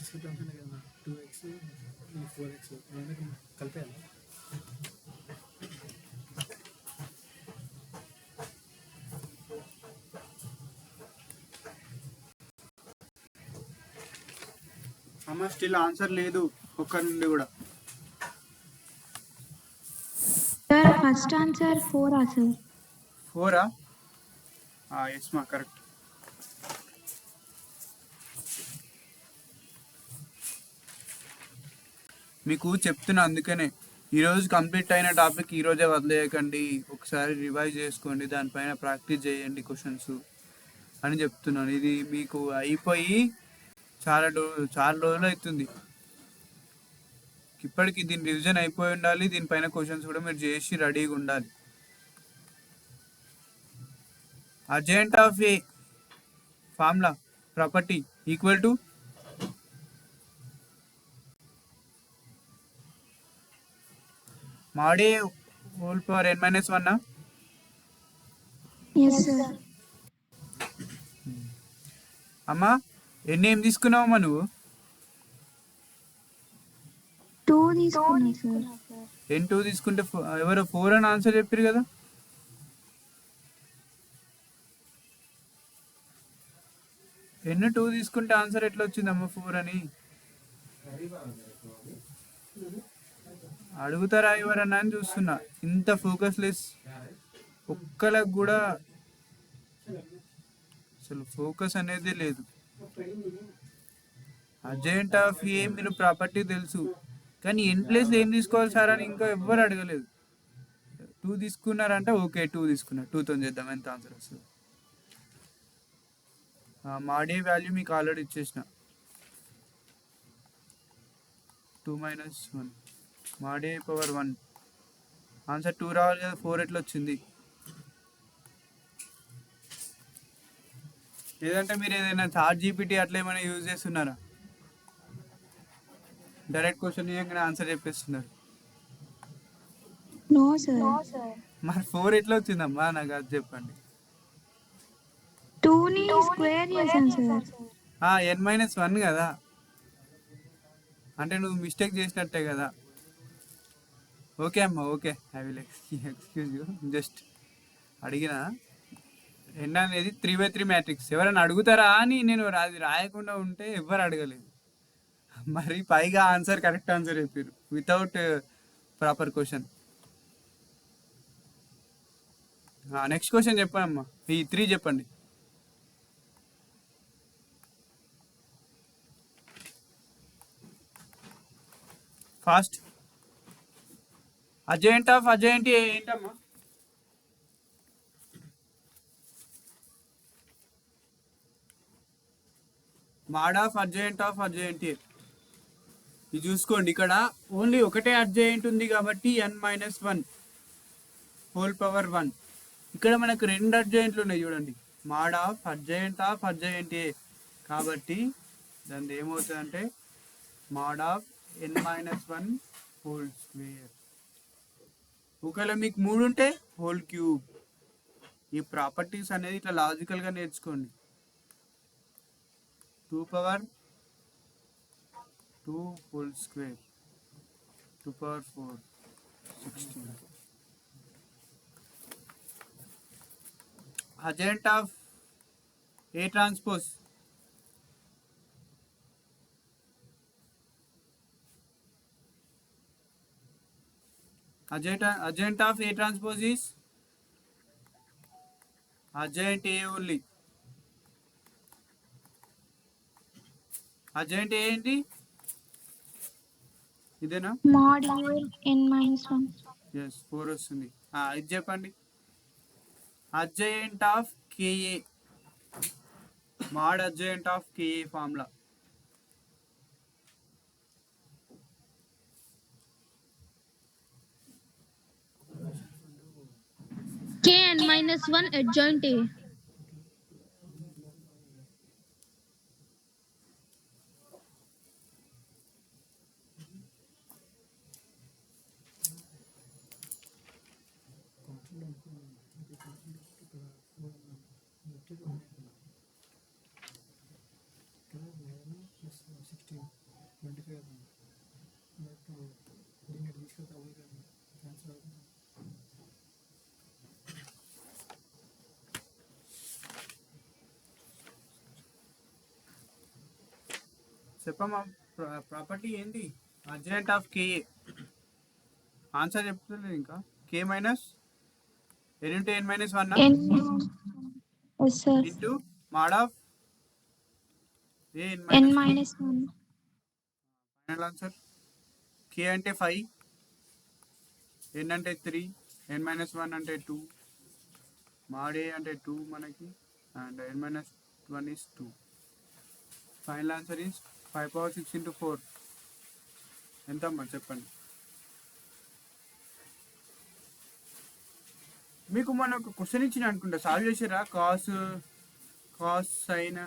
2x 4x కలిపేయాలి. అమ్మ still answer లేదు ఒక్కరి నుండి కూడా. Sir first answer 4 sir. 4 yes మా కరెక్ట్. మీకు చెప్తున్నా అందుకనే ఈరోజు కంప్లీట్ అయిన టాపిక్ ఈరోజే వదిలేయకండి, ఒకసారి రివైజ్ చేసుకోండి, దానిపైన ప్రాక్టీస్ చేయండి క్వశ్చన్స్ అని చెప్తున్నాను. ఇది మీకు అయిపోయి చాలా రోజులు అవుతుంది. ఇప్పటికి దీని రివిజన్ అయిపోయి ఉండాలి, దీనిపైన క్వశ్చన్స్ కూడా మీరు చేసి రెడీగా ఉండాలి. Urgent of A formula property equal to mod a whole power n minus 1. yes sir. అమ్మా ఏం తీసుకున్నావమ్మా నువ్వు? 2 తీసుకున్నా సార్. n2 తీసుకుంటే ఎవరో 4 అని ఆన్సర్ చెప్పారు కదా. n2 తీసుకుంటే ఆన్సర్ ఎట్లా వచ్చిందమ్మా 4 అని అడుగుతారా ఎవరన్నా అని చూస్తున్నా. ఇంత ఫోకస్ లెస్ ఒక్కలకు కూడా అసలు ఫోకస్ అనేది లేదు. అర్జెంట్ ఆఫ్ ఏ మీరు ప్రాపర్టీ తెలుసు, కానీ ఎన్ ప్లేస్ ఏం తీసుకోవాలి సార్ అని ఇంకా ఎవ్వరు అడగలేదు. 2 తీసుకున్నారంటే ఓకే 2 తీసుకున్నారు, 2తో చేద్దాం ఎంత ఆన్సర్ వస్తుంది. మాడే వాల్యూ మీకు ఆల్రెడీ ఇచ్చేసిన 2 - 1 మాడే పవర్ 1 ఆన్సర్ 2 రావాలి కదా, 4 ఎట్లా వచ్చింది? లేదంటే మీరు ఏదైనా చాట్ జీపీటీ అట్లా ఏమైనా యూజ్ చేస్తున్నారా? డైరెక్ట్ క్వశ్చన్ ఇవ్వగానే ఆన్సర్ చెప్పేస్తున్నారు. No sir. మరి 4 ఎట్లా వచ్చిందమ్మా నాకు అది చెప్పండి. 2 ని స్క్వేర్ చేశాను సార్. n-1 కదా, అంటే నువ్వు మిస్టేక్ చేసినట్టే కదా. ఓకే అమ్మా okay, I will excuse you, just అడిగినా. n అనేది 3/3 మ్యాట్రిక్స్. ఎవరైనా అడుగుతారా అని నేను అది రాయకుండా ఉంటే ఎవ్వరు అడగలేదు. మరి పైగా ఆన్సర్ కరెక్ట్ ఆన్సర్ చెప్పారు without proper question. Next question చెప్పండి అమ్మా, ఈ 3 చెప్పండి. ఫాస్ట్. అజెంట్ ఆఫ్ అజెంట్ ఏంటమ్మా? మాడ్ ఆఫ్ అర్జెంట్ ఇది చూసుకోండి. ఇక్కడ ఓన్లీ ఒకటే అర్జెంట్ ఉంది కాబట్టి n-1 హోల్ పవర్ 1. ఇక్కడ మనకు 2 అర్జెంట్లు ఉన్నాయి చూడండి, మాడ్ ఆఫ్ అర్జెంట్ ఏ. కాబట్టి దాని ఏమవుతుందంటే mod of n-1 whole square. ఒకవేళ మీకు 3 ఉంటే హోల్ క్యూబ్. ఈ ప్రాపర్టీస్ అనేది ఇట్లా లాజికల్గా నేర్చుకోండి. 2 power 2 whole square, 2 power 4 16. Adjoint of A transpose agent of A transpose is agent A only. agent A ఏంటి? ఇదేనా? mod n-1. yes 4 వస్తుంది. ఇది చెప్పండి. Adjoint of KA, mod adjoint of KA formula. Kn-1 adjoint A. చెప్పమ్మా. Property ఏంటి? Adjoint of K A. Answer చెప్తలేదు ఇంకా. K minus N into N minus one N. Yes, sir. Into mod of A N N minus minus 1. Final answer. K అంటే 5, ఎన్ అంటే 3, ఎన్ minus 1 అంటే 2, mod ఏ అంటే 2 మనకి, and n minus 1 is 2. Final answer is 5 power 6 into 4. ఎంతమ్మా చెప్పండి. మీకు మన ఒక క్వశ్చన్ ఇచ్చిన అనుకుంటా, సాల్వ్ చేసారా? Cos sign.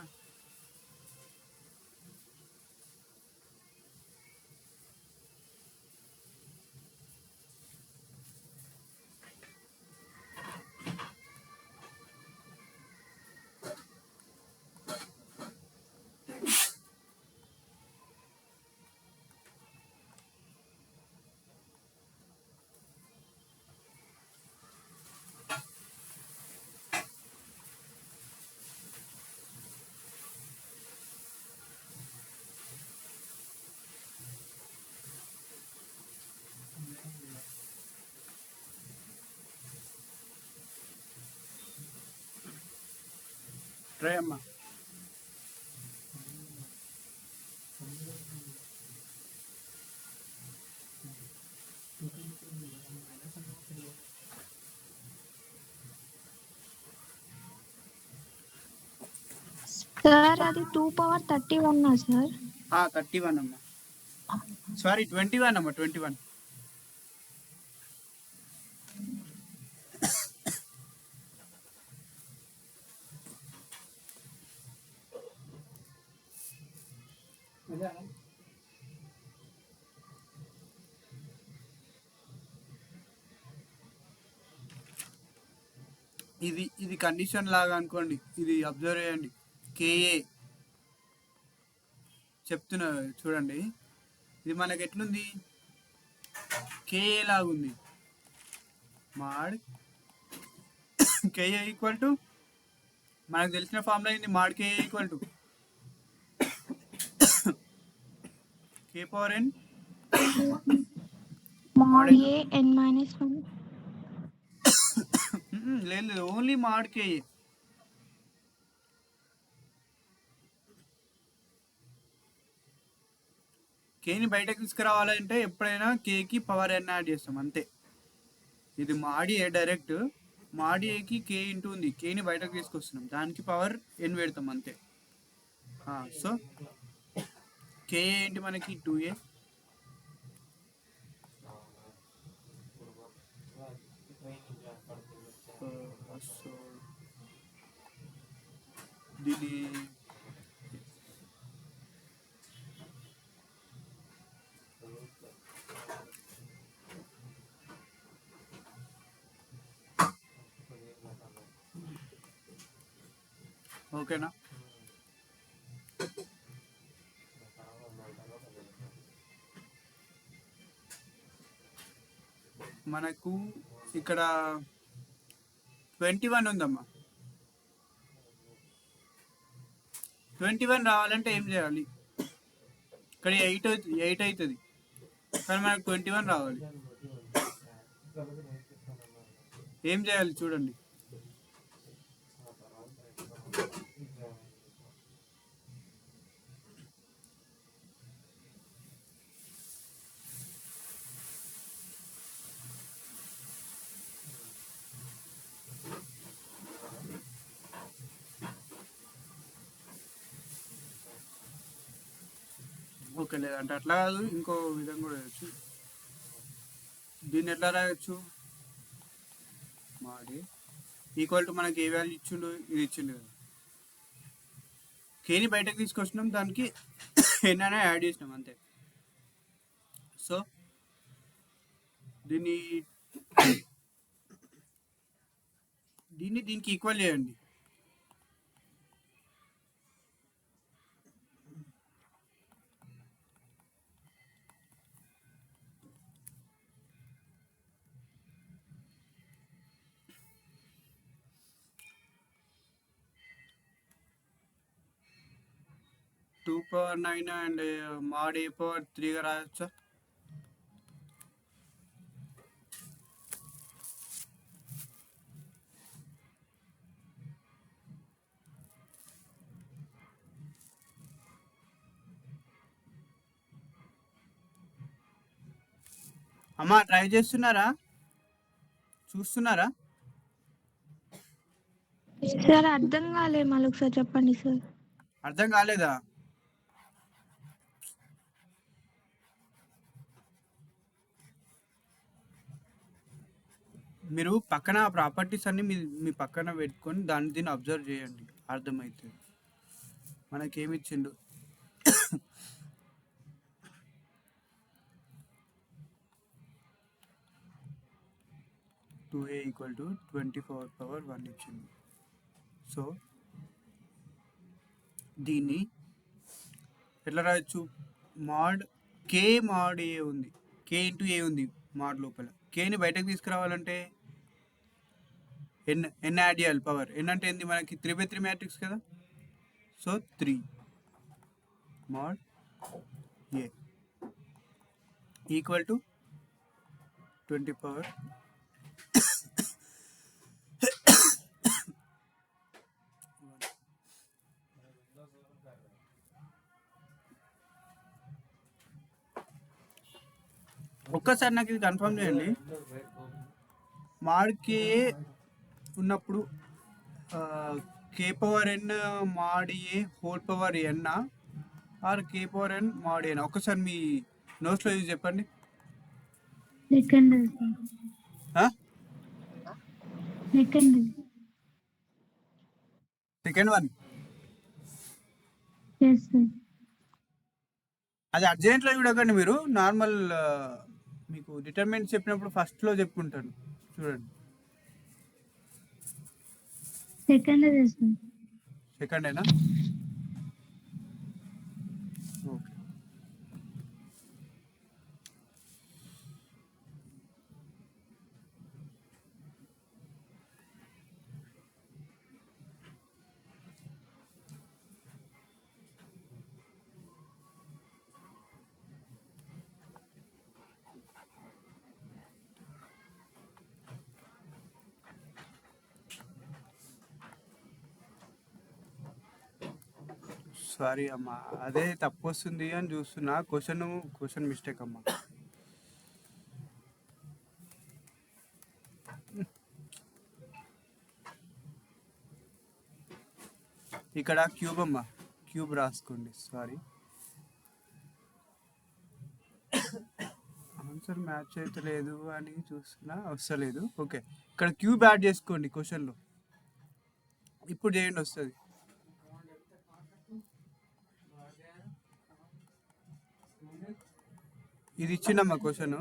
ట్రై అమ్మా. Sir, అది 2 power 31 sir. 31 అమ్మా. సారీ 21 అమ్మా, 21. ఇది కండిషన్ లాగా అనుకోండి. ఇది అబ్జర్వ్ చేయండి. కేఏ చెప్తున్నా చూడండి. ఇది మనకి ఎట్లుంది? కేఏ లాగుంది. మాడ్ కేఏ ఈక్వల్ టు మనకు తెలిసిన ఫార్ములా ఏంది? Mod K A equal to K power N Mod A N minus 1. లేదు, ఓన్లీ మాడ్ కేఏ. కేని బయటకు తీసుకురావాలంటే ఎప్పుడైనా కేకి పవర్ ఎన్ యాడ్ చేస్తాం అంతే. ఇది మాడి ఏ డైరెక్ట్, మాడి ఏకి కే ఇంటూ ఉంది, కేని బయటకు తీసుకొస్తున్నాం, దానికి పవర్ ఎన్ పెడతాం అంతే. సో కే ఏంటి మనకి? 2A. సో దీని ఓకేనా? మనకు ఇక్కడ 21 ఉందమ్మా. 21 రావాలంటే ఏం చేయాలి? ఇక్కడ 8 అవుతుంది, కానీ మనకు 21 రావాలి. ఏం చేయాలి చూడండి. ఓకే, లేదంటే అట్లా కాదు, ఇంకో విధంగా కూడా రాయొచ్చు. దీన్ని ఎట్లా రాయొచ్చు? మాది ఈక్వల్ టు మనకి ఏ వాల్యూ ఇచ్చిండు? ఇది ఇచ్చిండు కదా. కేని బయటకు తీసుకొచ్చినాం, దానికి ఎన్ అనే యాడ్ చేసినాం అంతే. సో దీన్ని దీనికి ఈక్వల్ చేయండి. 2 power 9 and mod a power 3గా రాయొచ్చా? అమ్మా ట్రై చేస్తున్నారా? చూస్తున్నారా? సార్ అర్థం కాలే, మళ్ళీ ఒకసారి చెప్పండి సార్. అర్థం కాలేదా? మీరు పక్కన ప్రాపర్టీస్ అన్ని మీ పక్కన పెట్టుకొని దీన్ని అబ్జర్వ్ చేయండి, అర్థమవుతుంది. మనకేమిచ్చిండు? 2a = 24/1 ఇచ్చింది. సో దీన్ని ఎట్లా రాయొచ్చు? మాడ్ k mod a ఉంది, k ఇంటూ ఏ ఉంది మాడ్ లోపల. కేని బయటకు తీసుకురావాలంటే ఎన్ యాడ్ చేయాలి పవర్. ఎన్ అంటే ఏంది మనకి 3/3 మ్యాట్రిక్స్ కదా. So 3 mod a equal to 20 power ఒక్కసారి నాకు ఇది కన్ఫర్మ్ చేయండి. మాడ్ కే ఉన్నప్పుడు k పవర్ n mod a whole power n or k పవర్ n mod a? ఒక్కసారి మీ నోట్స్లో ఇది చెప్పండి. సెకండ్ సెకండ్ వన్ అది అర్జెంట్లో చూడకండి మీరు. నార్మల్ మీకు డిటర్మినెంట్ చెప్పినప్పుడు ఫస్ట్లో చెప్పుకుంటాను చూడండి. సెకండేనా? ఓకే. సారీ అమ్మా, అదే తప్పు వస్తుంది అని చూస్తున్నా. క్వశ్చన్ మిస్టేక్ అమ్మా. ఇక్కడ క్యూబ్ అమ్మా, క్యూబ్ రాసుకోండి. సారీ, ఆన్సర్ మ్యాచ్ అయితే లేదు అని చూస్తున్నా, వస్తలేదు. ఓకే, ఇక్కడ క్యూబ్ యాడ్ చేసుకోండి క్వశ్చన్లో. ఇప్పుడు చేయండి, వస్తుంది. ఇది ఇచ్చిండమ్మా క్వశ్చన్.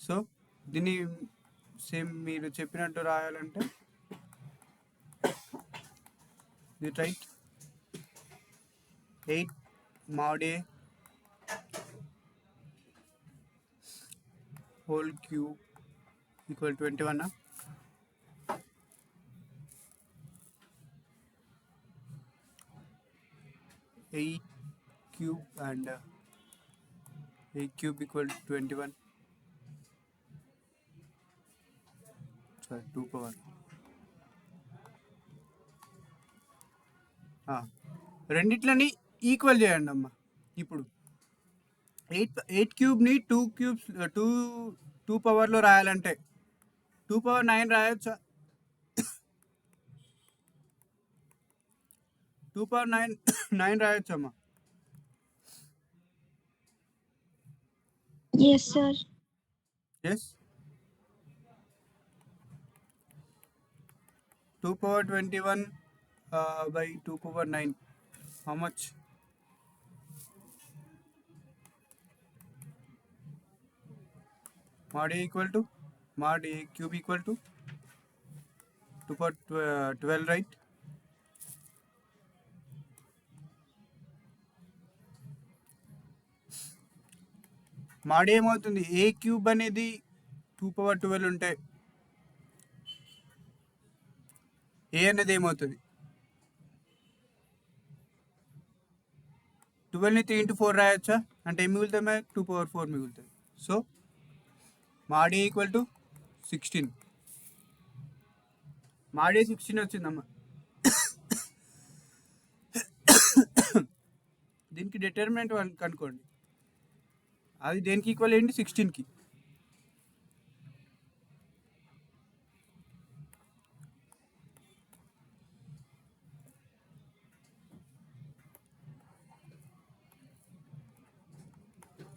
సో దీన్ని సేమ్ మీరు చెప్పినట్టు రాయాలంటే the right 8 mod a whole cube equal 21. 8 cube and 8 cube equal 21. Sorry, 2 power. రెండిట్లని equal చేయండి అమ్మా. ఇప్పుడు 8 క్యూబ్ని 2 పవర్లో రాయాలంటే 2 power 9 రాయొచ్చా? 2 power 9 రాయొచ్చమ్మా. Yes, sir. Yes. 2 power 21 by 2 power 9. How much? Mod a equal to mod a cube equal to 2 power 12, right? mod ఏమవుతుంది? a cube అనేది 2 power 12 ఉంటే a అనేది ఏమవుతుంది? 12ని 3 into 4 రాయొచ్చా? అంటే ఏం మిగులుతుంది మనకి? 2 power 4 మిగులుతుంది. So mod a equal to 16. mod a 16 వచ్చిందమ్మా. దీనికి డిటర్మినెంట్ కనుక్కోండి. అది దేనికి ఈక్వల్ ఏంటి? 16కి.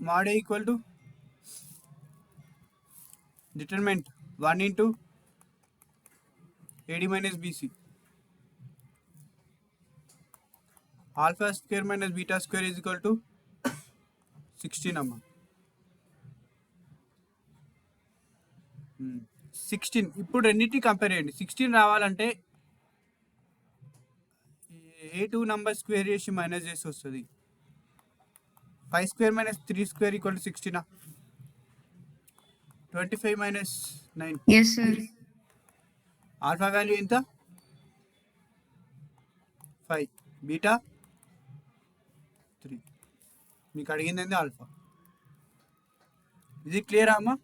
mod a equal to determinant 1 into ad minus bc. Alpha square minus beta square is equal to 16 అమ్మా. 16. ఇప్పుడు రెండింటిని కంపేర్ చేయండి. 16 రావాలంటే ఏ టూ నెంబర్ స్క్వేర్ చేసి మైనస్ చేసి వస్తుంది. 5 square minus 3 square equal to 16. 25 minus 9. Yes, sir. Alpha value ఎంత? 5. Beta 3. మీకు అడిగింది ఏంది? ఆల్ఫా. ఇది క్లియరా అమ్మా?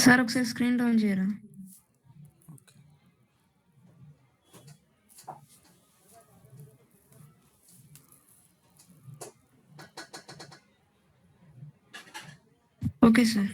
సార్ ఒకసారి స్క్రీన్ డౌన్ చేయరా? Okay sir.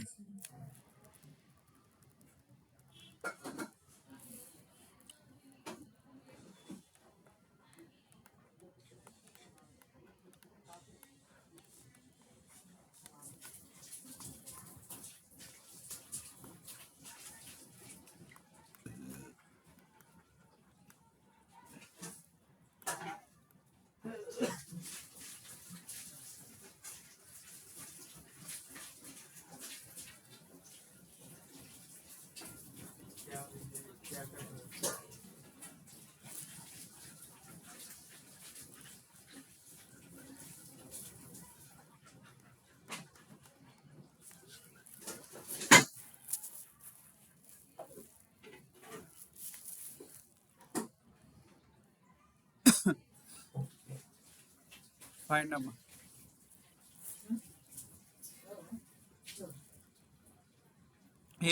ఫైండ్ అమ్మా.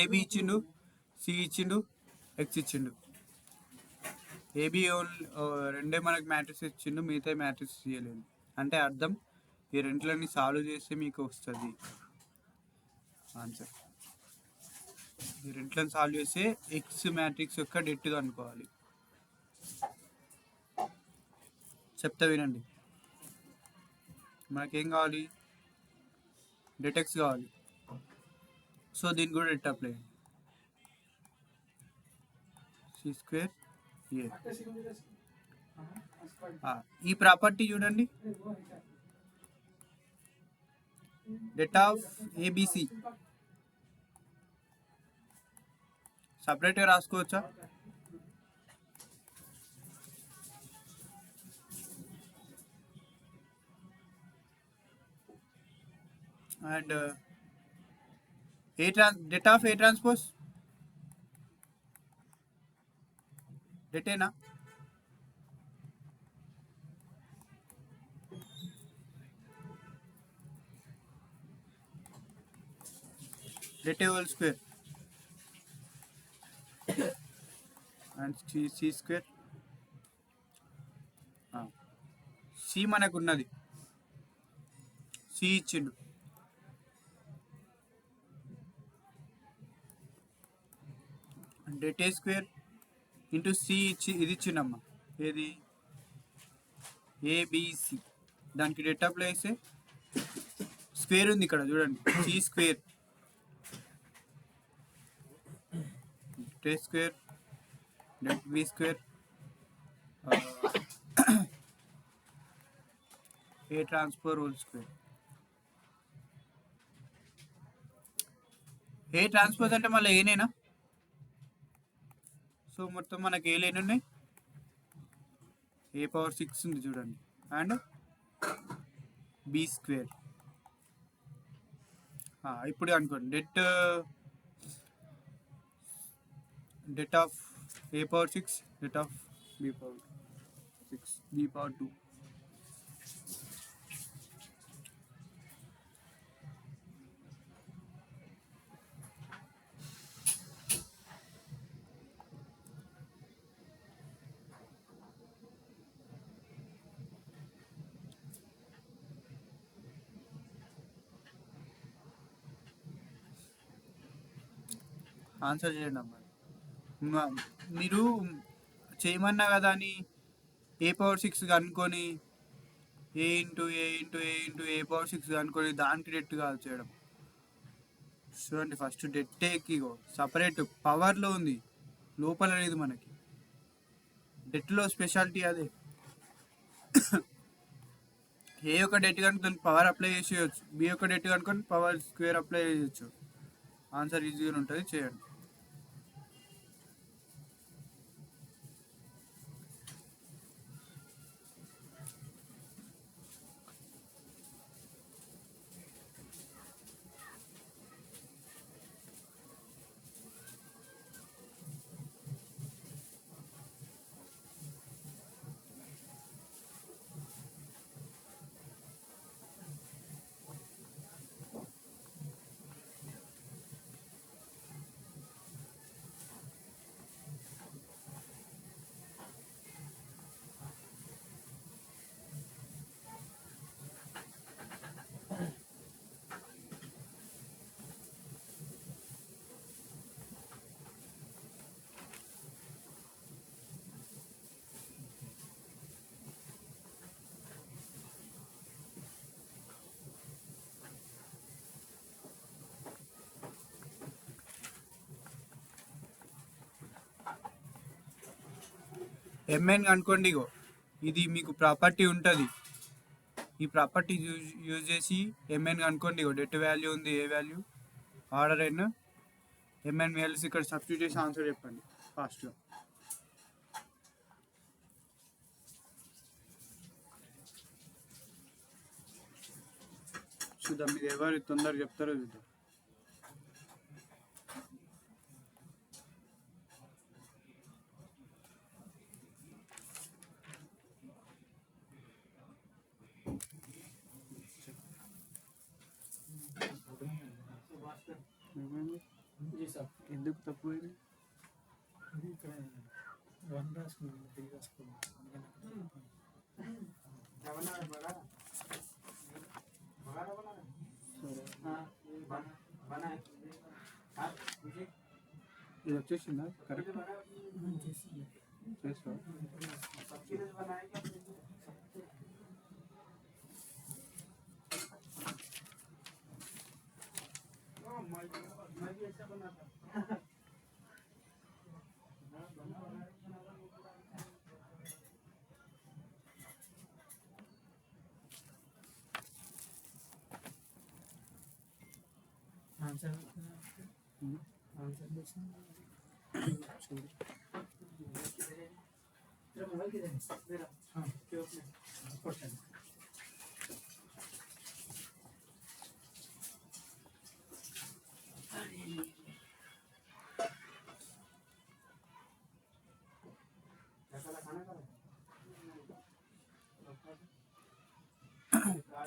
ఏబి ఇచ్చిండు, సి ఇచ్చిండు, ఎక్స్ ఇచ్చిండు. ఏబి రెండే మనకు మ్యాట్రిక్స్ ఇచ్చిండు, మిగతా మ్యాట్రిక్స్ ఇవ్వలేదు. అంటే అర్థం ఈ రెంట్లన్నీ సాల్వ్ చేస్తే మీకు వస్తుంది ఆన్సర్. ఈ రెంట్లను సాల్వ్ చేస్తే ఎక్స్ మ్యాట్రిక్స్ యొక్క డెట్గా అనుకోవాలి. చెప్తా వినండి. మనకేం కావాలి? డెటెక్స్ కావాలి. సో దీన్ని కూడా డెట్ అప్లై చేయండి. సి స్క్వేర్ ఏ. ఈ ప్రాపర్టీ చూడండి, డెట్ ఆఫ్ ఏబిసి సపరేట్గా రాసుకోవచ్చా? and det of A transpose det na det whole square and c square. c మనకు ఉన్నది, c ఇచ్చిండు. Det A square into C ఇచ్చి ఇది ఇచ్చిండమ్మా. ఏది? ఏబిసి. దానికి డెట్ అప్లై చేస్తే స్క్వేర్ ఉంది ఇక్కడ చూడండి, C square det A square det B square A transfer whole square. A transfer అంటే మళ్ళీ ఏనేనా? సో మొత్తం మనకి ఏ లైన్ ఉన్నాయి? a⁴ ఉంది చూడండి, అండ్ బి స్క్వేర్. ఇప్పుడు అనుకోండి, det of a⁴ det of b power 6 b power 2. Answer చేయండి అమ్మా. మీరు చేయమన్నా కదా అని ఏ పవర్ 6 కనుక్కొని ఏ పవర్ 6 కనుక్కొని దానికి డెట్ కాదు చేయడం. చూడండి ఫస్ట్ డెట్టేకి సపరేట్ పవర్లో ఉంది, లోపల లేదు మనకి. డెట్లో స్పెషాలిటీ అదే. ఏ ఒక డెట్ కనుక దానికి పవర్ అప్లై చేసేయచ్చు, బి ఒక డెట్ కనుకొని పవర్ స్క్వేర్ అప్లై చేయొచ్చు. ఆన్సర్ ఈజీగా ఉంటుంది, చేయండి. ఎంఎన్ అనుకోండి, ఇది మీకు ప్రాపర్టీ ఉంటుంది. ఈ ప్రాపర్టీ యూజ్ చేసి ఎంఎన్ అనుకోండి, డెట్ వాల్యూ ఉంది, ఏ వాల్యూ ఆర్డర్ ఎన్ ఎంఎన్ వాల్యూస్ ఇక్కడ సబ్స్టిట్యూట్ చేసి ఆన్సర్ చెప్పండి ఫాస్ట్గా. చూద్దాం మీరు ఎవరు తొందరగా చెప్తారో చూద్దాం. ఎందుకు తప్పు ఇది వచ్చేసిందా కరెక్ట్ చేస్తా.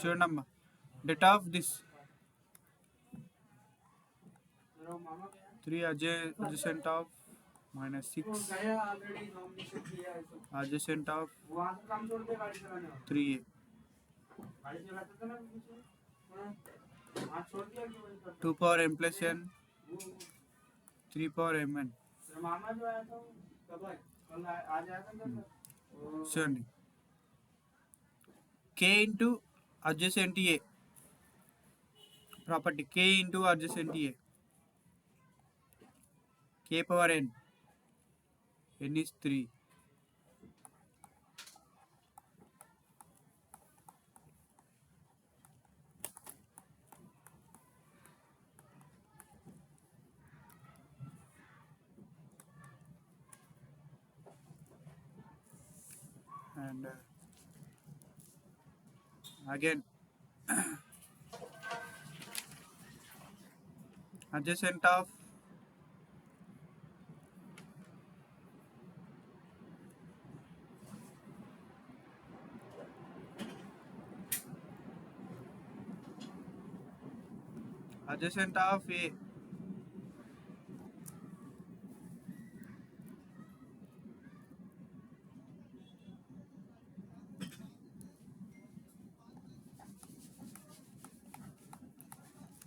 చూడండి అమ్మా, det of this 3 adjacent of -6 adjacent of 3a 2 power m plus n 3 power mn. చూడండి k into adjacent a property k into adjacent a k power n is 3. And again adjacent of adjacent of A.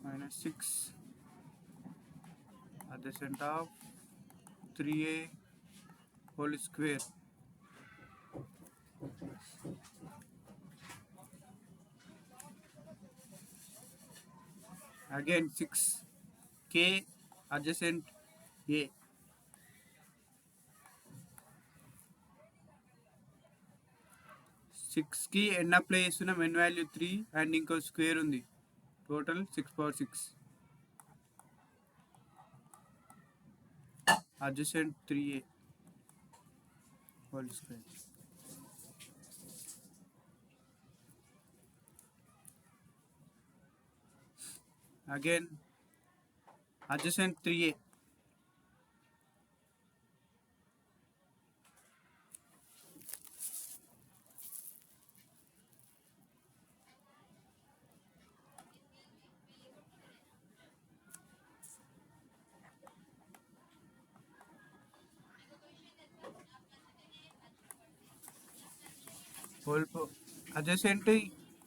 Minus 6 adjacent of 3A whole square. Again 6K adjacent A. 6కి ఎన్ apply చేస్తున్నాం, ఎన్ value 3 and ఇంకో square ఉంది, total 6/6 adjacent 3A whole square. Again adjacent 3A. adjacent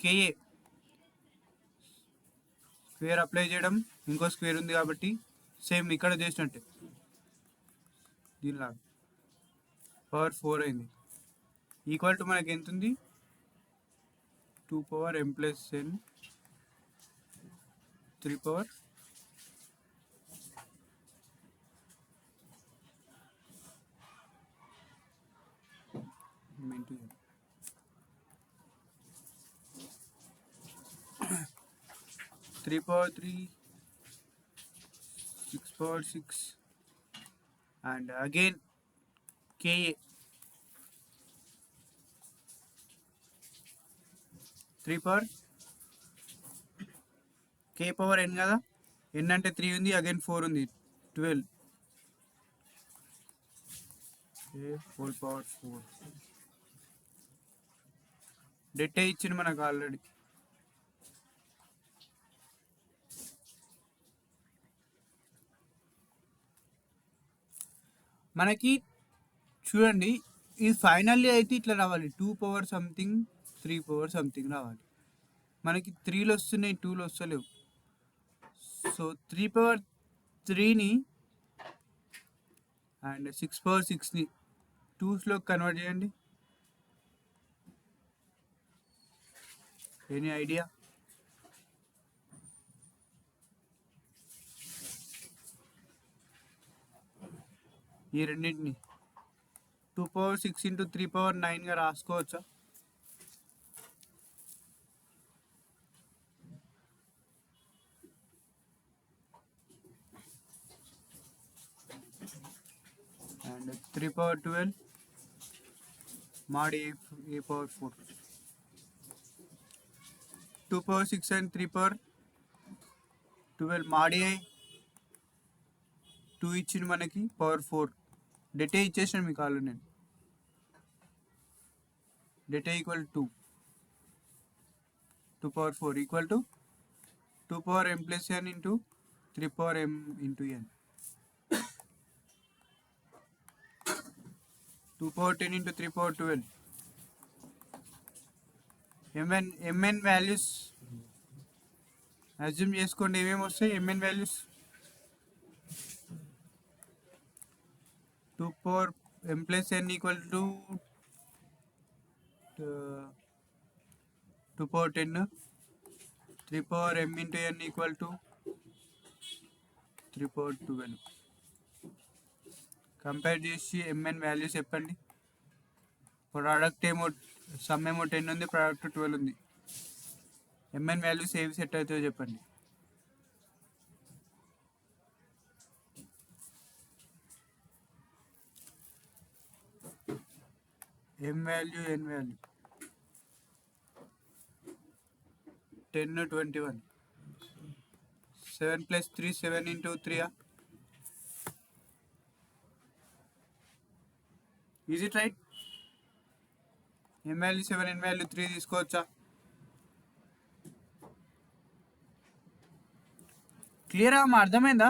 KA square apply చేయడం, ఇంకో square ఉంది కాబట్టి same ఇక్కడ చేసినట్టే దీనిలాగా పవర్ 4 అయింది. ఈక్వల్ టు మనకి ఎంత ఉంది, 2m+n 3 into n. 3/3 6/6 and again KA 3 K power n కదా, n అంటే 3 ఉంది, అగైన్ 4 ఉంది, 12 A whole power 4. డెట్ ఇచ్చింది మనకు ఆల్రెడీ. మనకి చూడండి ఇది ఫైనల్లీ అయితే ఇట్లా రావాలి, 2 సంథింగ్ 3 సంథింగ్ రావాలి. మనకి 3లో వస్తున్నాయి, 2లో వస్తలేవు. సో 3/3ని అండ్ 6/6ని 2స్లో కన్వర్ట్ చేయండి. Any idea? ఈ రెండింటిని 2/6 into 3/9గా రాసుకోవచ్చా? And 3/12 mod A/4. 2/6 and 3/12 mod A 2 ఇచ్చింది మనకి, పవర్ 4. డెటే ఇచ్చేసాను మీకు ఆల్రెడీ నేను. డెటా equal 2/4 equal to 2m+n into 3m into n. 2/10 into 3/12. mn values assume చేసుకోండి, ఏమేమి వస్తాయి mn values. 2m+n equal to 2/10. 3m into n equal to 3/12. Compare చేసి mn values చెప్పండి. ప్రోడక్ట్ ఏమో సమ్ ఏమో 10 ఉంది, ప్రోడక్ట్ 12 ఉంది. mn వాల్యూస్ ఏవి సెట్ అవుతాయో చెప్పండి. m value n value 10 21. 7 + 3 7 into 3. Is it right? m value 7 n value 3 తీసుకోవచ్చా? క్లియరా అమ్మా, అర్థమైందా?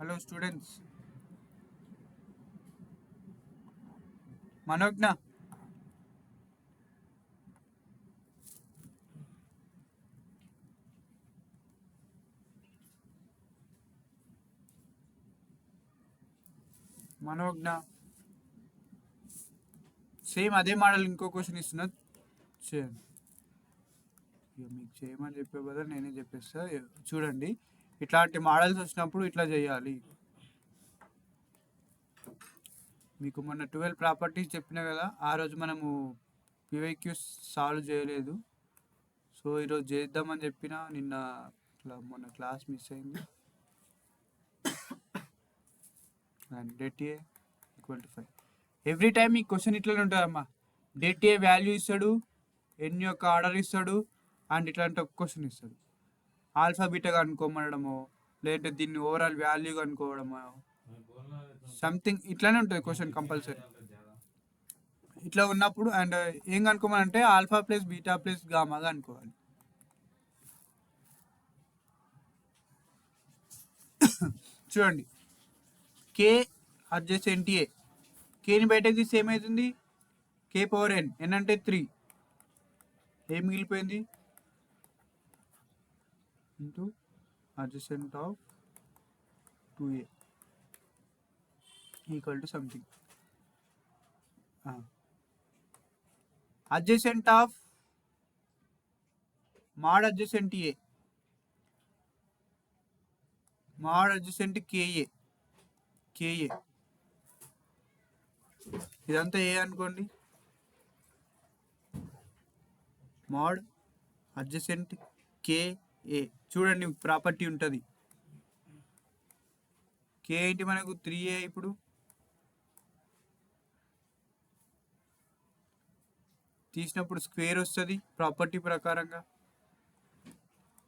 హలో స్టూడెంట్స్, మనోజ్ఞ మనోజ్ఞ సేమ్ అదే మోడల్ ఇంకో క్వశ్చన్ ఇస్తున్నా, చేయండి. ఇక మీకు చేయమని చెప్పే బదులు నేనే చెప్పేస్తా. చూడండి, ఇట్లాంటి మోడల్స్ వచ్చినప్పుడు ఇట్లా చేయాలి. మీకు మొన్న 12 ప్రాపర్టీస్ చెప్పినా కదా, ఆ రోజు మనము పివైక్యూస్ సాల్వ్ చేయలేదు. సో ఈరోజు చేద్దామని చెప్పిన, నిన్న మొన్న క్లాస్ మిస్ అయింది. And det A equal to 5. Every time ఈ క్వశ్చన్ ఇట్లనే ఉంటుందమ్మా. డెట్ ఏ వాల్యూ ఇస్తాడు, ఎన్ యొక్క ఆర్డర్ ఇస్తాడు, అండ్ ఇట్లాంటి ఒక క్వశ్చన్ ఇస్తాడు. ఆల్ఫా బీటాగా అనుకోమనడము, లేదంటే దీన్ని ఓవరాల్ వాల్యూగా అనుకోవడము, సంథింగ్ ఇట్లానే ఉంటుంది క్వశ్చన్ కంపల్సరీ. ఇట్లా ఉన్నప్పుడు అండ్ ఏం కనుక్కోమనంటే ఆల్ఫా ప్లస్ బీటా ప్లస్ గామాగా అనుకోవాలి. చూడండి, కే అడ్జసెంట్ ఏ, కేని బయటకు తీస్తే ఏమవుతుంది? కే పవర్ ఎన్, ఎన్ అంటే 3, ఏం మిగిలిపోయింది? Into adjacent of 2a equal to something. Adjacent of mod adjacent A, mod adjacent K A, K A ఇదంతా ఏ అనుకోండి. మాడ్ అడ్జసెంట్ కేఏ, చూడండి ప్రాపర్టీ ఉంటుంది. కే ఏంటి మనకు 3a, ఇప్పుడు తీసినప్పుడు స్క్వేర్ వస్తుంది ప్రాపర్టీ ప్రకారంగా.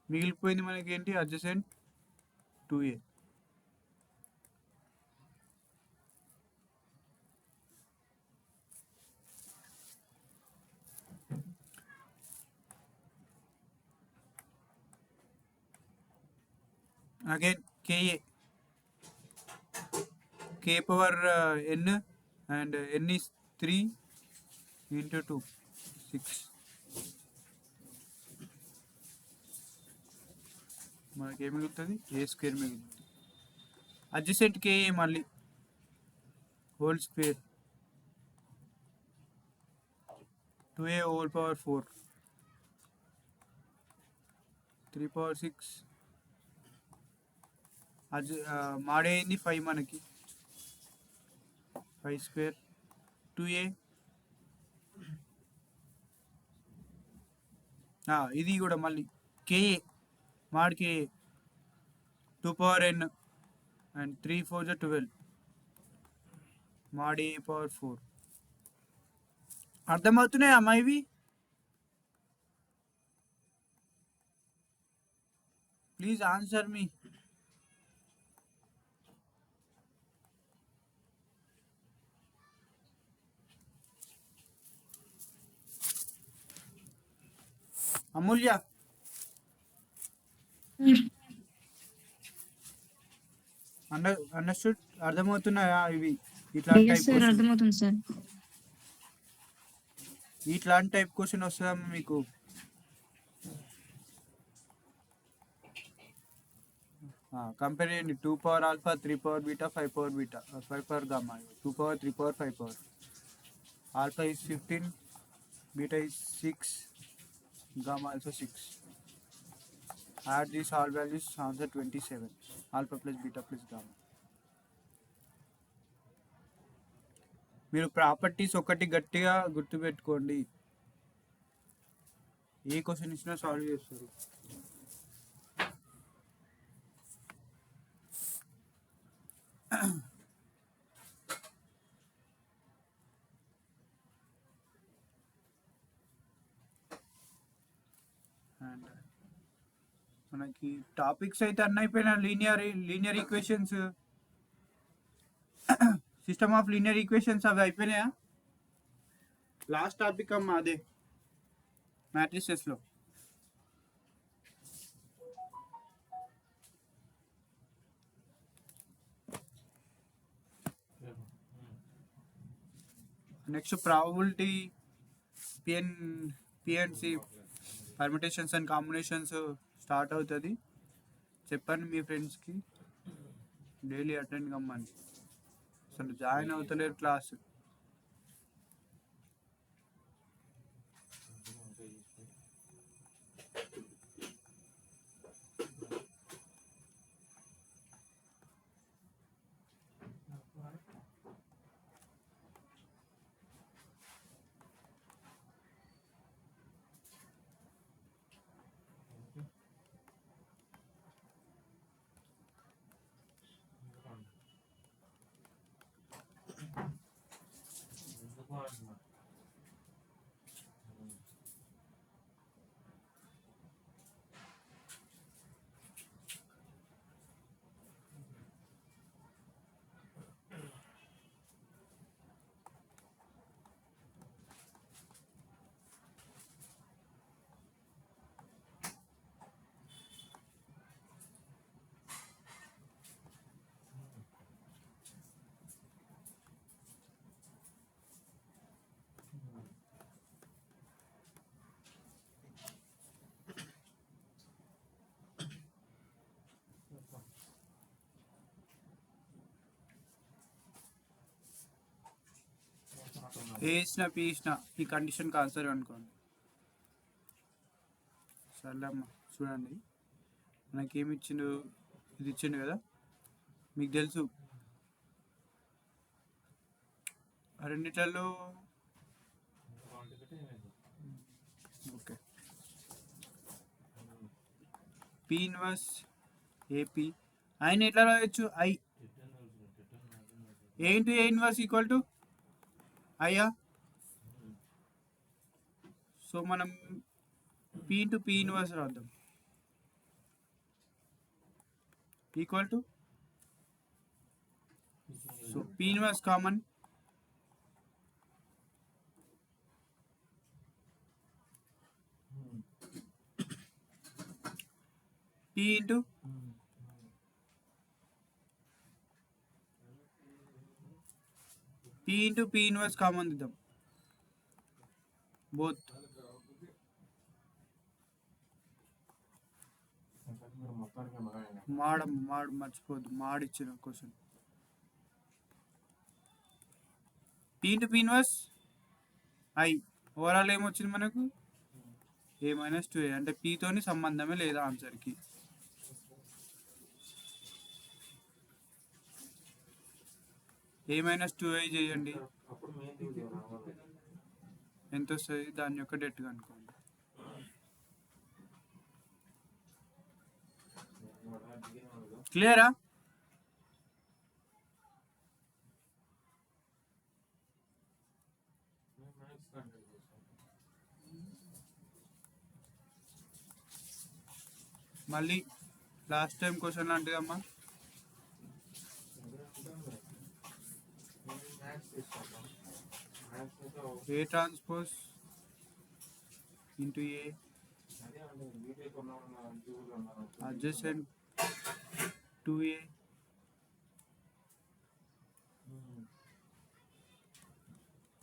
మిగిలిపోయింది మనకి ఏంటి? Adjacent 2a. Again K A, k power n and n is 3 into 2, 6. మనకి ఏమి మిగులుతుంది? ఏ స్క్వేర్ మిగులుతుంది. అడ్జసెంట్ కేఏ మళ్ళీ whole square, 2a whole power 4, 3 power 6. మాడే అయింది 5, మనకి 5 స్క్వేర్ 2a. ఇది కూడా మళ్ళీ కేఏ, mod K A 2 power n and 3 4 12, mod A power 4. అర్థమవుతున్నాయి అమ్మా ఇవి? Please answer me. Amulya, understood? అర్థమవుతున్నాయా ఇవి? అర్థమవుతుంది సార్. ఇట్లాంటి టైప్ క్వశ్చన్ వస్తుందా మీకు? కంపేర్ చేయండి. 2 power alpha, 3 power beta, 5 power beta, 5 power gamma, 2 power 3 power 5 power. Alpha is 15, beta is 6, gamma also 6. Add these all values, answer 27. Alpha plus beta plus gamma. మీరు properties ఒకటి గట్టిగా గుర్తుపెట్టుకోండి. ఏ question ఇచ్చినా solve చేస్తారు. And మనకి topics అయితే అన్నీ అయిపోయినా. Linear equations, system of linear equations అవి అయిపోయినాయా? లాస్ట్ టాపిక్ అమ్మా అదే మ్యాట్రిసెస్లో. Next probability P N C permutations and combinations start అవుతుంది. చెప్పండి మీ ఫ్రెండ్స్కి డైలీ అటెండ్ కమ్మని. అసలు జాయిన్ అవుతలేరు క్లాస్. ఏ ఇచ్చిన పి ఇచ్చిన ఈ కండిషన్కి ఆన్సర్ అనుకోండి. సర్లే అమ్మ చూడండి, మనకేమి ఇచ్చిండు, ఇది ఇచ్చిండు కదా మీకు తెలుసు. రెండిట్లలో ఓకే పి ఇన్వర్స్ ఏపీ ఆయన ఎట్లా రాయొచ్చు? I A into A inverse equal to అయ్యా. సో మనం పి ఇంటూ పి ఇన్వర్స్ రాద్దాం equal to, so P inverse common, P into P inverse common దిద్దాం బోత్. మాడు మర్చిపోద్దు, మాడిచ్చిన question. P into P inverse I, overall ఏమొచ్చింది మనకు? ఏ minus 2a, అంటే పీతోని సంబంధమే లేదా ఆన్సర్కి. ఏ మైనస్ 2a చేయండి, ఎంత వస్తుంది? దాని యొక్క డెట్ కనుక్కోండి. క్లియరా? మళ్ళీ లాస్ట్ టైం క్వశ్చన్ లాంటిదమ్మా. A transpose into A adjacent to a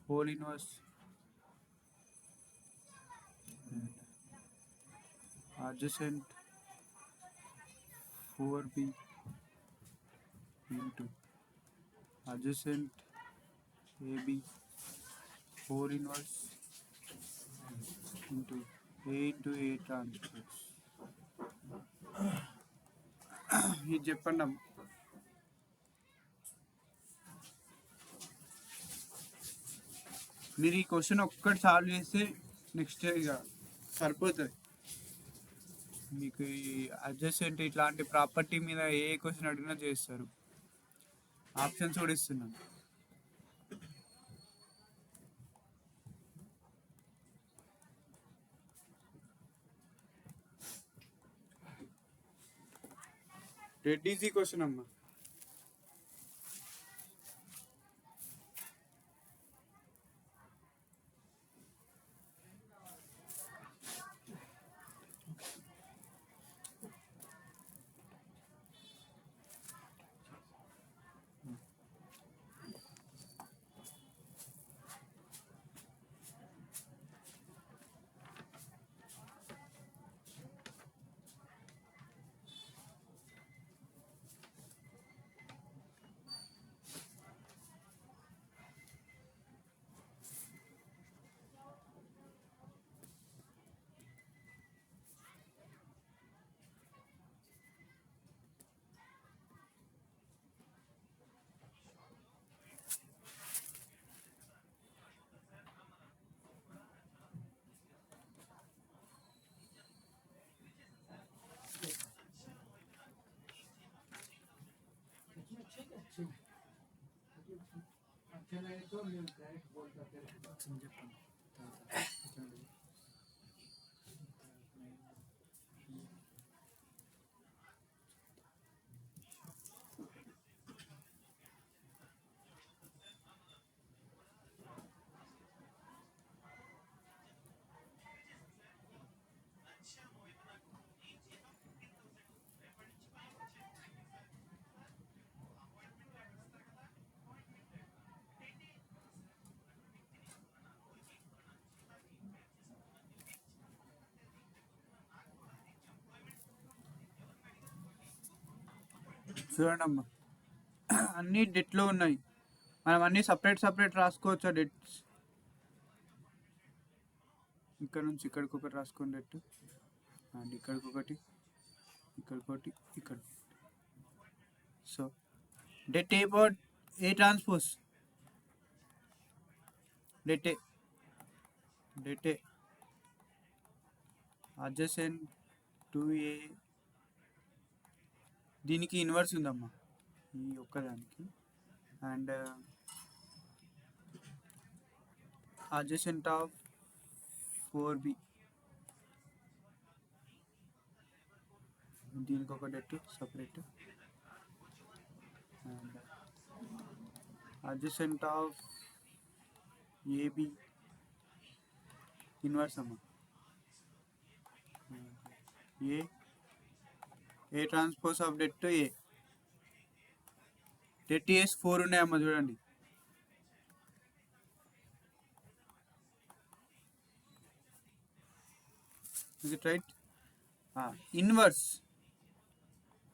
whole inverse adjacent 4b into adjacent ab whole inverse into a transpose. ఇది చెప్పండి అమ్మ. మీరు ఈ క్వశ్చన్ ఒక్కటి సాల్వ్ చేస్తే నెక్స్ట్ ఇక సరిపోతుంది మీకు. ఈ అడ్జసెంట్ ఇట్లాంటి ప్రాపర్టీ మీద ఏ క్వశ్చన్ అడిగినా చేస్తారు. ఆప్షన్స్ కూడా ఇస్తున్నాను. డెడ్ ఈజీ క్వశ్చన్ అమ్మా. చూడండి అమ్మా, అన్నీ డెట్లో ఉన్నాయి. మనం అన్నీ సపరేట్ రాసుకోవచ్చు. డెట్స్ ఇక్కడ నుంచి ఇక్కడికి ఒకటి రాసుకోండి డెట్, అండ్ ఇక్కడికి ఒకటి, ఇక్కడికి ఇక్కడ. So det A power A transpose, det A adjacent to A, దీనికి ఇన్వర్స్ ఉందమ్మా ఈ ఒక్కదానికి. అండ్ అడ్జసెంట్ ఆఫ్ 4b, దీనికి ఒక det separate. And adjacent of A B inverse అమ్మా, A transpose of det A. Det A's 4 ఉన్నాయమ్మా చూడండి. ఇది రైట్. ఇన్వర్స్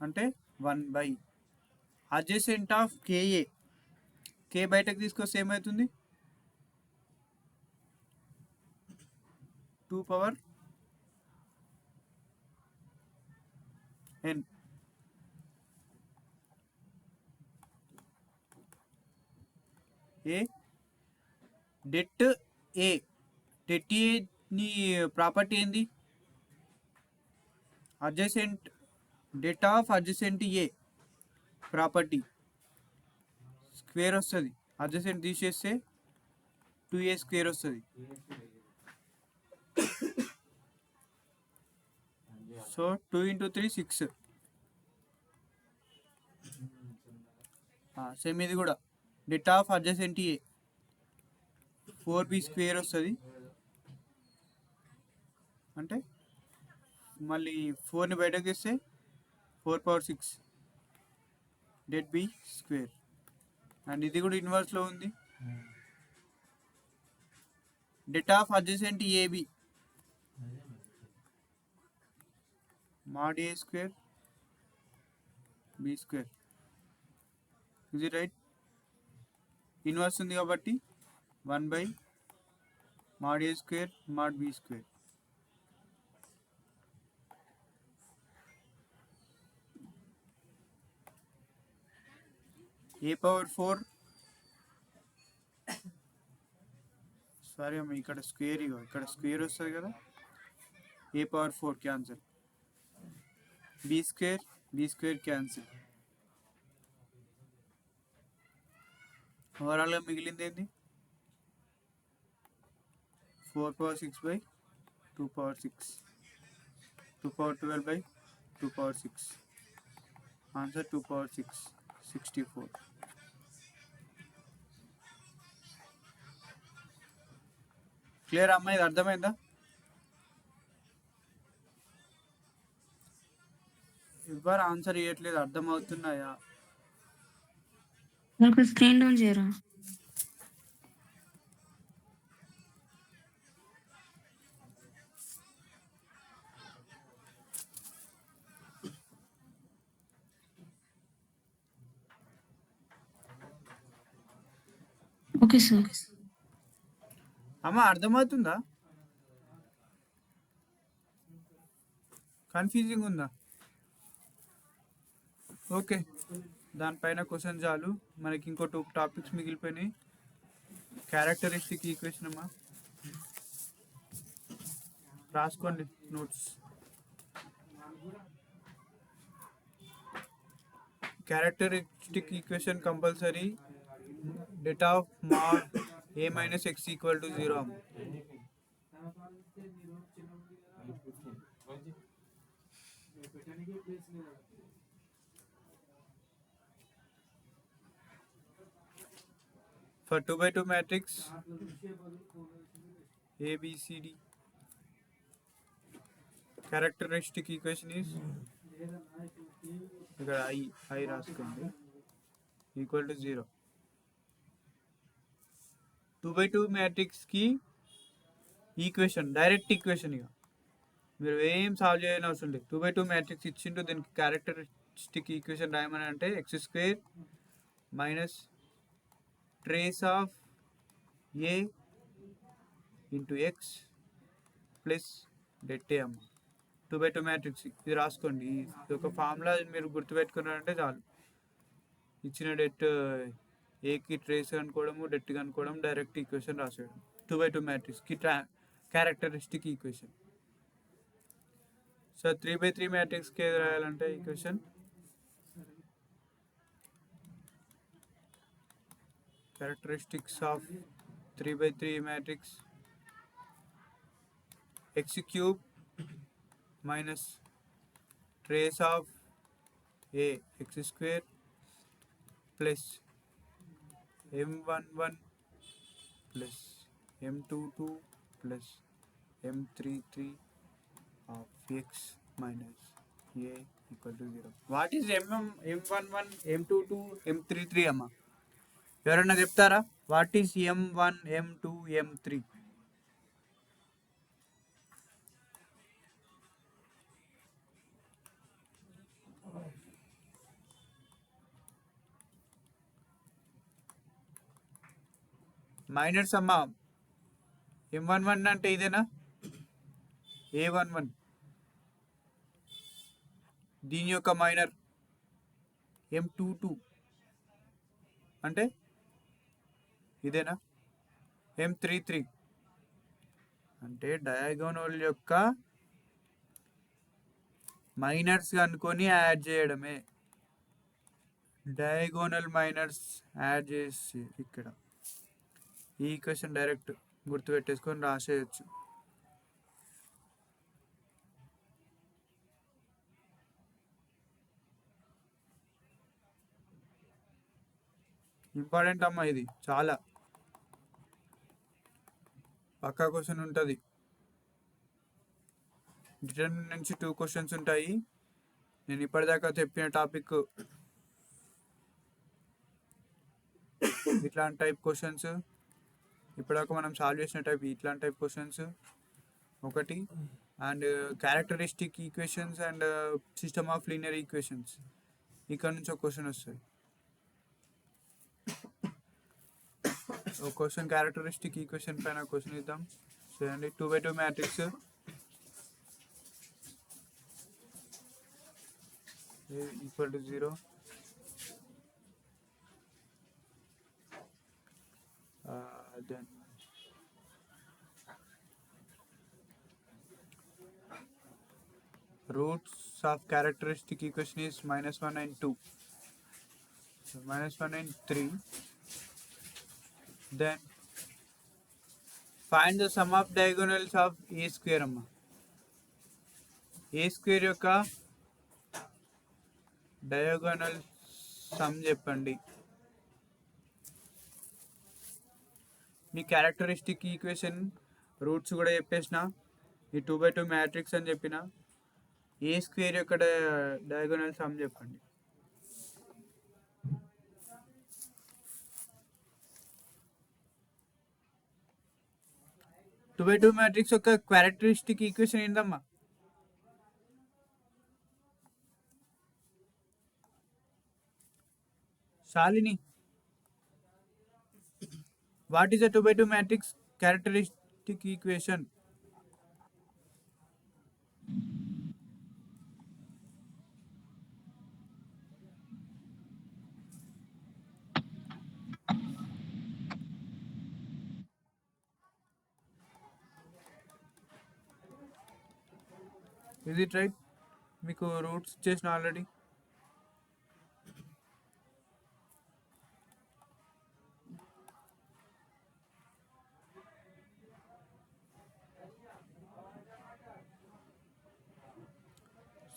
అంటే 1/, అడ్జసెంట్ ఆఫ్ కేఏ, కే బయటకు తీసుకొస్తే ఏమవుతుంది, 2 power n. A debt A, det A నీ ప్రాపర్టీ ఏంది, adjacent, debt of adjacent A property square వస్తుంది. అడ్జసెంట్ తీసేస్తే 2a స్క్వేర్ వస్తుంది. సో 2 × 3 6. సేమ్ ఇది కూడా det of adjacent A 4b square వస్తుంది. అంటే మళ్ళీ 4ని బయటకు తీస్తే 4 power 6 det B square. And ఇది కూడా ఇన్వర్స్లో ఉంది. Det of adjacent A B mod a square B square. ఇది రైట్. ఇన్వర్స్ ఉంది కాబట్టి 1/, mod a square mod b square. a power 4, sorry అమ్మ ఇక్కడ స్క్వేర్, ఇక్కడ స్క్వేర్ వస్తుంది కదా, a power 4 cancel, B square cancel. ఓవరాల్గా మిగిలింది ఏంటి, 4 power 6/2 power 6, 2 power 12/2 power 6. Answer 2 power 6, 64. Clear అమ్మా, ఇది అర్థమైందా? ఎవరు ఆన్సర్ ఇవ్వట్లేదు, అర్థమవుతున్నాయా? ఒక స్క్రీన్ డౌన్ చేయరా? Okay sir. అమ్మా అర్థమవుతుందా, కన్ఫ్యూజింగ్ ఉందా? ఓకే, దానిపైన క్వశ్చన్ చాలు. మనకి ఇంకో 2 టాపిక్స్ మిగిలిపోయినాయి. క్యారెక్టరిస్టిక్ ఈక్వేషన్ అమ్మా రాసుకోండి notes. Characteristic equation compulsory det of mod a minus x equal to 0 అమ్మ. For 2 by 2 matrix A B C D characteristic equation is ఇక్కడ I రాసుకోండి ఈక్వల్ టు 0. 2 by 2 మ్యాట్రిక్స్కి ఈక్వేషన్ డైరెక్ట్ ఈక్వేషన్ ఇక మీరు ఏం solve చేయని అవసరం లేదు. 2 by 2 మ్యాట్రిక్స్ ఇచ్చిండు, దీనికి క్యారెక్టరిస్టిక్ ఈక్వేషన్ రాయమని అంటే x² minus trace of A into X plus det A అమ్మ. 2 by 2 మ్యాట్రిక్స్ ఇది రాసుకోండి. ఇది ఒక ఫార్ములా మీరు గుర్తుపెట్టుకున్నారంటే చాలు. ఇచ్చిన డెట్ ఏకి ట్రేస్ కనుక్కోవడము, డెట్ కనుక్కోవడం, డైరెక్ట్ ఈక్వేషన్ రాసేయడం. 2 by 2 మ్యాట్రిక్స్కి క్యారెక్టరిస్టిక్ ఈక్వేషన్. సో 3 by 3 మ్యాట్రిక్స్కి ఏది రాయాలంటే equation characteristics of 3 by 3 matrix x cube minus trace of a x square plus m11 plus m22 plus m33 of x minus a equal to 0. What is m11 m22 m33 అమ్మా? ఎవరన్నా చెప్తారా? What is m1 m2 m3? Miners అమ్మా. m11 అంటే ఇదేనా? a11 దీని యొక్క minor. m22 అంటే ఇదేనా? m33 అంటే డయాగోనల్ యొక్క మైనర్స్ అనుకొని యాడ్ చేయడమే. డయాగోనల్ మైనర్స్ యాడ్ చేసి ఇక్కడ ఈ ఈక్వేషన్ డైరెక్ట్ గుర్తుపెట్టేసుకొని రాసేయచ్చు. ఇంపార్టెంట్ అమ్మా, ఇది చాలా పక్కా క్వశ్చన్ ఉంటుంది. డిటర్మినెంట్ నుంచి 2 క్వశ్చన్స్ ఉంటాయి. నేను ఇప్పటిదాకా చెప్పిన టాపిక్ ఇట్లాంటి టైప్ క్వశ్చన్స్, ఇప్పటిదాకా మనం సాల్వ్ చేసిన టైప్ ఇట్లాంటి టైప్ క్వశ్చన్స్ ఒకటి, and characteristic equations and system of linear equations ఇక్కడ నుంచి ఒక క్వశ్చన్ వస్తుంది. ఒక క్వశ్చన్ క్యారెక్టరిస్టిక్ ఈక్వేషన్ పైన క్వశ్చన్ ఇద్దాం. చూడండి, 2 by 2 matrix equal to 0. Then roots of characteristic equation is -1 and 2. So -1 and 3. Then find the sum of diagonals of a square అమ్మా. a square యొక్క డయాగోనల్ సమ్ చెప్పండి. మీ characteristic equation roots కూడా చెప్పేసిన, ఈ 2 by 2 matrix అని చెప్పిన, ఏ square యొక్క diagonal some చెప్పండి. టూ బై 2 మ్యాట్రిక్స్ యొక్క క్యారెక్టరిస్టిక్ ఈక్వేషన్ ఏందమ్మా? Shalini, what is a 2 by 2 matrix characteristic equation? Is it right? మీకు రూట్స్ చేసిన already.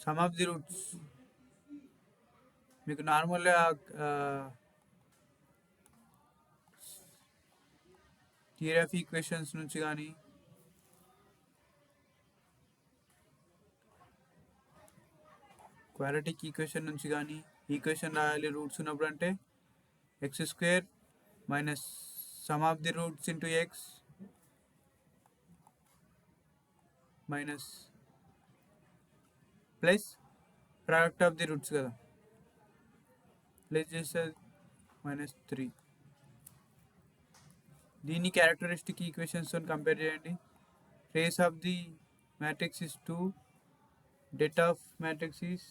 Some of the roots మీకు నార్మల్గా థియరీ ఆఫ్ ఈక్వేషన్స్ నుంచి కానీ క్వాడ్రాటిక్ ఈక్వేషన్ నుంచి కానీ ఈక్వేషన్ రాయాలి రూట్స్ ఉన్నప్పుడు అంటే X square minus sum of the roots into X minus plus product of the roots కదా ప్లస్ చేస్తే -3. దీన్ని క్యారెక్టరిస్టిక్ ఈక్వేషన్స్తో కంపేర్ చేయండి. Trace of the matrix is 2, det of matrix is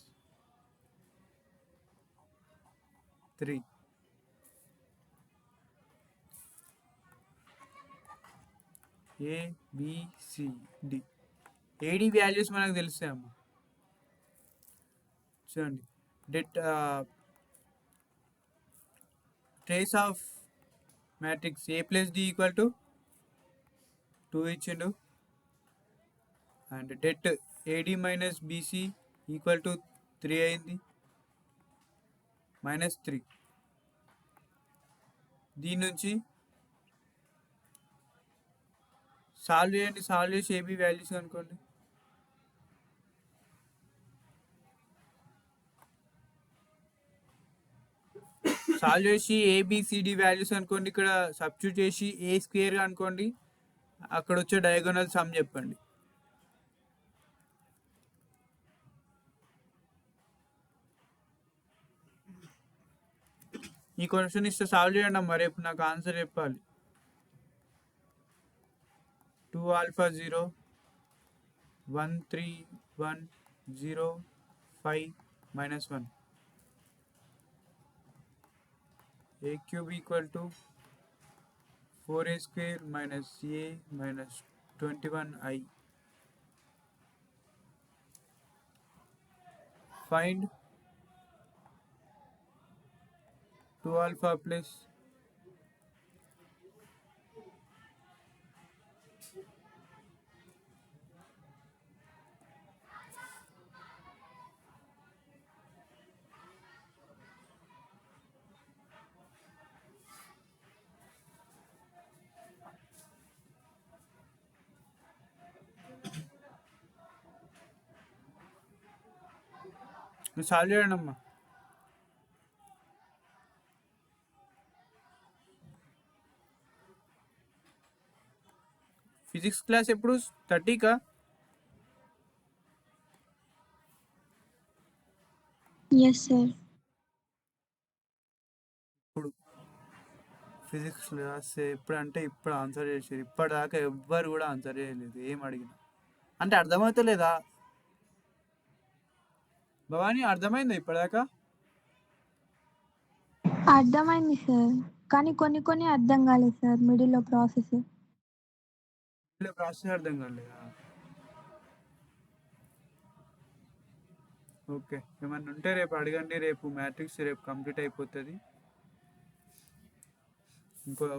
3. A, B, C, D. AD values మనకు తెలుస్తాయి అమ్మ. చూడండి det trace of matrix A plus D equal to 2 ఇచ్చిండు. And det AD minus BC equal to 3 అయింది, -3. దీని నుంచి solve చేయండి. Solve చేసి ఏబీ వాల్యూస్ అనుకోండి. సాల్వ్ చేసి ఏబిసిడి వాల్యూస్ అనుకోండి. ఇక్కడ సబ్స్టిట్యూట్ చేసి ఏ స్క్వేర్ అనుకోండి. అక్కడ వచ్చే డయాగోనల్ సమ్ చెప్పండి. ఈ క్వశ్చన్ ఇస్తే సాల్వ్ చేయండి అమ్మా. రేపు నాకు ఆన్సర్ చెప్పాలి. 2 alpha 0 1 3 1 0 5 -1. A cube equal to 4a square minus a minus 21i. Find 2 alpha plus solve చేయండి అమ్మా. ఫిజిక్స్ క్లాస్ ఎప్పుడు 30కా? Yes, sir. ఇప్పుడు ఫిజిక్స్ క్లాస్ ఎప్పుడు అంటే ఇప్పుడు ఆన్సర్ చేసేది. ఇప్పటిదాకా ఎవ్వరు కూడా ఆన్సర్ చేయలేదు ఏం అడిగినా. అంటే అర్థమవుతలేదా భవానీ? అర్థమైందా ఇప్పటిదాకా? అర్థమైంది సార్, కానీ కొన్ని అర్థం కాలేదు సార్ మిడిల్లో ప్రాసెస్. ప్రాసెస్ అర్థం కాలేదా? ఓకే, ఏమన్నా ఉంటే రేపు అడగండి. రేపు మ్యాట్రిక్స్ రేపు కంప్లీట్ అయిపోతుంది.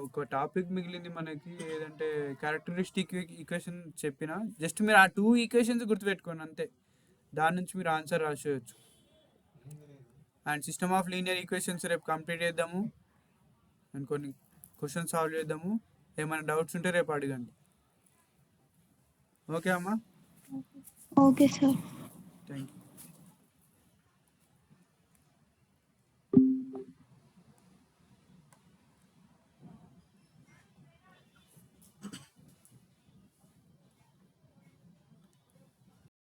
ఒక టాపిక్ మిగిలింది మనకి, ఏదంటే క్యారెక్టరిస్టిక్ ఈక్వేషన్ చెప్పిన. జస్ట్ మీరు ఆ 2 ఈక్వేషన్స్ గుర్తుపెట్టుకోండి అంతే. దాని నుంచి మీరు ఆన్సర్ రాసేయచ్చు. And system of linear equations రేపు కంప్లీట్ చేద్దాము. అండ్ కొన్ని క్వశ్చన్స్ సాల్వ్ చేద్దాము. ఏమైనా డౌట్స్ ఉంటే రేపు అడగండి. ఓకే అమ్మా? Okay sir. Thank you.